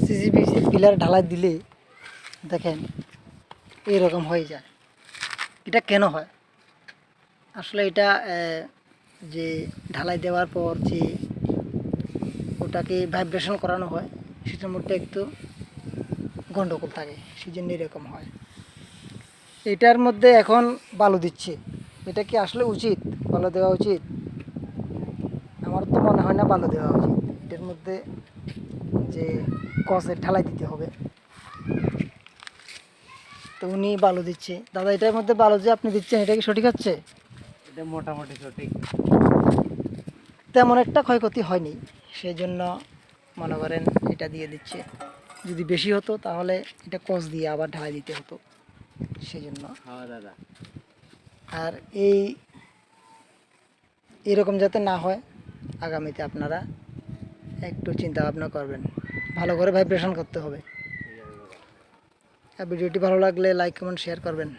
RCC pillar ঢালাই দিলে দেখেন এইরকম হয়ে যায়। এটা কেন হয়? আসলে এটা যে ঢালাই দেওয়ার পর যে ওটাকে ভাইব্রেশন করানো হয় সেটার মধ্যে একটু গন্ডগোল থাকে, সেই জন্য এরকম হয়। এটার মধ্যে এখন বালু দিচ্ছে, এটা কি আসলে উচিত? বালু দেওয়া উচিত? আমার তো মনে হয় না বালু দেওয়া উচিত। এটার মধ্যে যে কসের ঢালাই দিতে হবে, তো উনি বালু দিচ্ছে। দাদা, এটার মধ্যে বালু যে আপনি দিচ্ছেন এটা কি সঠিক হচ্ছে? এটা মোটামুটি সঠিক। তেমন একটা ক্ষয়ক্ষতি হয়নি, সেই জন্য মনে করেন এটা দিয়ে দিচ্ছে। যদি বেশি হতো তাহলে এটা কস দিয়ে আবার ঢালাই দিতে হতো, সেই জন্য। হ্যাঁ দাদা। আর এরকম যাতে না হয় আগামীতে আপনারা একটু চিন্তা ভাবনা করবেন, ভালো করে ভাইব্রেশন করতে হবে। ঠিক আছে দাদা। আর ভিডিওটি ভালো লাগলে লাইক কমেন্ট শেয়ার করবেন।